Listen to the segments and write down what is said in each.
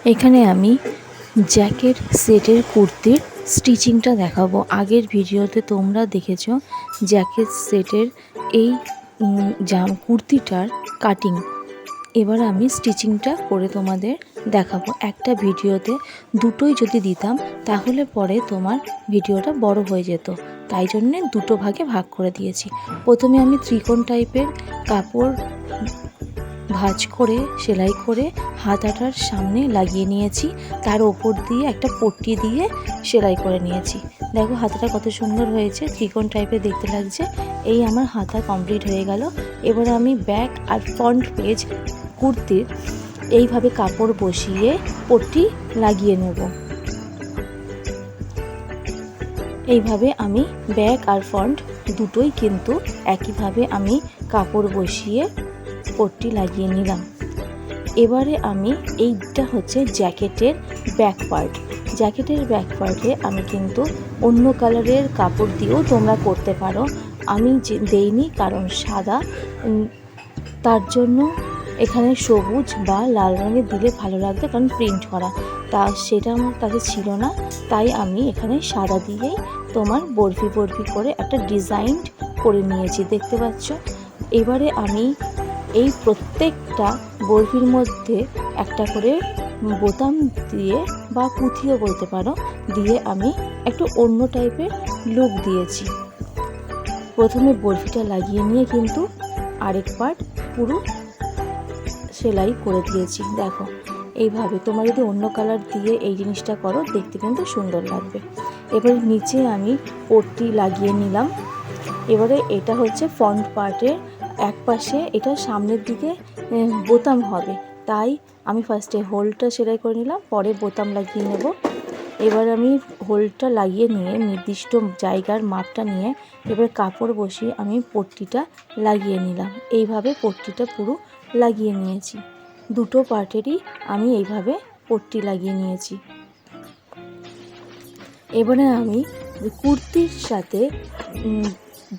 এখানে আমি জ্যাকেট সেটের কুর্তির স্টিচিংটা দেখাবো। আগের ভিডিওতে তোমরা দেখেছো জ্যাকেট সেটের এই কুর্তিটার কাটিং। এবার আমি স্টিচিংটা করে তোমাদের দেখাবো। একটা ভিডিওতে দুটোই যদি দিতাম তাহলে পরে তোমার ভিডিওটা বড় হয়ে যেত, তাই জন্যে দুটো ভাগে ভাগ করে দিয়েছি। প্রথমে আমি ত্রিকোণ টাইপের কাপড় ভাঁজ করে সেলাই করে হাতাটার সামনে লাগিয়ে নিয়েছি, তার ওপর দিয়ে একটা পট্টি দিয়ে সেলাই করে নিয়েছি। দেখো হাতাটা কত সুন্দর হয়েছে, ত্রিকোণ টাইপের দেখতে লাগছে। এই আমার হাতা কমপ্লিট হয়ে গেল। এবার আমি ব্যাক আর ফ্রন্ট পেজ কুর্তির এইভাবে কাপড় বসিয়ে পট্টি লাগিয়ে নেব। এইভাবে আমি ব্যাক আর ফ্রন্ট দুটোই কিন্তু একইভাবে আমি কাপড় বসিয়ে পট্টি লাগিয়ে নিলাম। এবারে আমি এইটা হচ্ছে জ্যাকেটের ব্যাক পার্ট। জ্যাকেটের ব্যাক পার্টে আমি কিন্তু অন্য কালারের কাপড় দিয়েও তোমরা করতে পারো। আমি দেইনি কারণ সাদা, তার জন্য এখানে সবুজ বা লাল রঙের দিলে ভালো লাগবে, কারণ প্রিন্ট করা, তা সেটা আমার কাছে ছিল না। তাই আমি এখানে সাদা দিয়েই তোমার বরফি বরফি করে একটা ডিজাইন করে নিয়েছি, দেখতে পাচ্ছ। এবারে আমি এই প্রত্যেকটা বরফির মধ্যে একটা করে বোতাম দিয়ে বা পুঁথিও বলতে পারো দিয়ে আমি একটু অন্য টাইপের লুক দিয়েছি। প্রথমে বরফিটা লাগিয়ে নিয়ে কিন্তু আরেক পার্ট পুরো সেলাই করে দিয়েছি। দেখো এইভাবে তোমরা যদি অন্য কালার দিয়ে এই জিনিসটা করো দেখতে কিন্তু সুন্দর লাগবে। এবার নিচে আমি পট্টি লাগিয়ে নিলাম। এবারে এটা হচ্ছে ফ্রন্ট পার্টের এক পাশে, এটা সামনের দিকে বোতাম হবে, তাই আমি ফার্স্টে হোলটা সেলাই করে নিলাম, পরে বোতাম লাগিয়ে নেব। এবার আমি হোলটা লাগিয়ে নিয়ে নির্দিষ্ট জায়গার মাপটা নিয়ে এবার কাপড় বসিয়ে আমি পট্টিটা লাগিয়ে নিলাম। এইভাবে পট্টিটা পুরো লাগিয়ে নিয়েছি। দুটো পার্টেরই আমি এইভাবে পট্টি লাগিয়ে নিয়েছি। এবারে আমি কুর্তির সাথে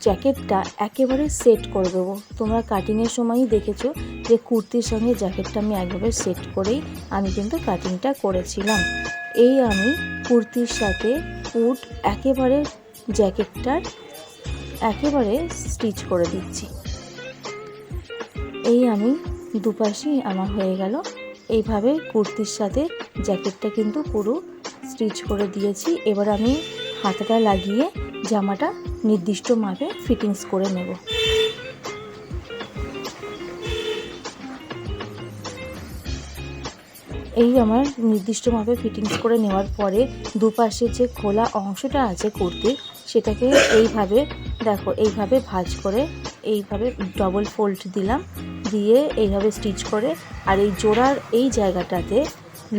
জ্যাকেটটা একেবারে সেট করে দেবো। তোমরা কাটিংয়ের সময়ই দেখেছো যে কুর্তির সঙ্গে জ্যাকেটটা আমি একভাবে সেট করেই আমি কিন্তু কাটিংটা করেছিলাম। এই আমি কুর্তির সাথে পুট একেবারে জ্যাকেটটার একেবারে স্টিচ করে দিচ্ছি। এই আমি দুপাশেই আমার হয়ে গেল। এইভাবে কুর্তির সাথে জ্যাকেটটা কিন্তু পুরো স্টিচ করে দিয়েছি। এবার আমি হাতাটা লাগিয়ে জামাটা নির্দিষ্ট মাপে ফিটিংস করে নেব। এই আমার নির্দিষ্ট মাপে ফিটিংস করে নেওয়ার পরে দুপাশে যে খোলা অংশটা আছে কুর্তির, সেটাকে এইভাবে দেখো এইভাবে ভাঁজ করে এইভাবে ডবল ফোল্ড দিলাম, দিয়ে এইভাবে স্টিচ করে, আর এই জোড়ার এই জায়গাটাতে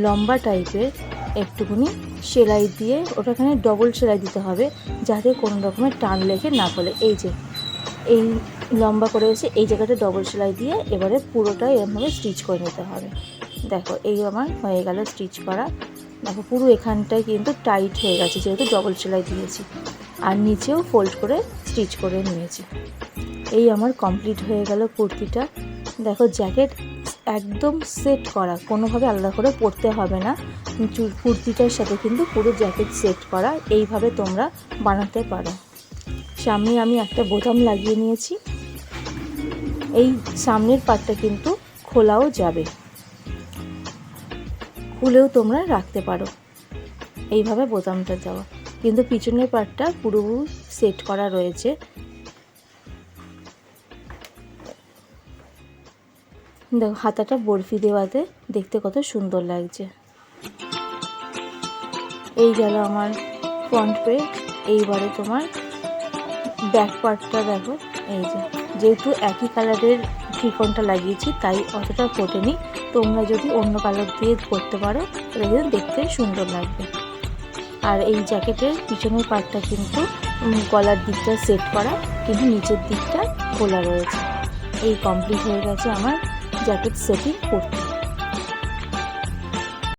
লম্বা টাইপের একটুখানি সেলাই দিয়ে ওটাখানে ডবল সেলাই দিতে হবে, যাতে কোনো রকমের টান লেগে না পড়ে। এই যে এই লম্বা করে এসে এই জায়গাটা ডবল সেলাই দিয়ে এবারে পুরোটাই এরমভাবে স্টিচ করে নিতে হবে। দেখো এই আমার হয়ে গেল স্টিচ করা। দেখো পুরো এখানটায় কিন্তু টাইট হয়ে গেছে যেহেতু ডবল সেলাই দিয়েছি, আর নিচেও ফোল্ড করে স্টিচ করে নিয়েছি। এই আমার কমপ্লিট হয়ে গেল কুর্তিটা। দেখো জ্যাকেট একদম সেট করা, কোনোভাবে আলাদা করে পরতে হবে না। কুর্তিটার সাথে কিন্তু পুরো জ্যাকেট সেট করা, এইভাবে তোমরা বানাতে পারো। সামনে আমি একটা বোতাম লাগিয়ে নিয়েছি। এই সামনের পার্টটা কিন্তু খোলাও যাবে, খুলেও তোমরা রাখতে পারো এইভাবে বোতামটা দেওয়া, কিন্তু পিছনের পার্টটা পুরোপুরি সেট করা রয়েছে। দেখো হাতাটা বরফি দেওয়াতে দেখতে কত সুন্দর লাগছে। এই গেল আমার ফ্রন্ট পেজ। এইবারে তোমার ব্যাক পার্টটা দেখো। এই যেহেতু একই কালারের ত্রিকোণটা লাগিয়েছি তাই অতটা ফোটেনি। তোমরা যদি অন্য কালার দিয়ে করতে পারো তাহলে কিন্তু দেখতে সুন্দর লাগবে। আর এই জ্যাকেটের পিছনের পার্টটা কিন্তু গলার দিকটা সেট করা, কিন্তু নিচের দিকটা খোলা রয়েছে। এই কমপ্লিট হয়ে গেছে আমার জ্যাকেট সেটিং কুর্তি।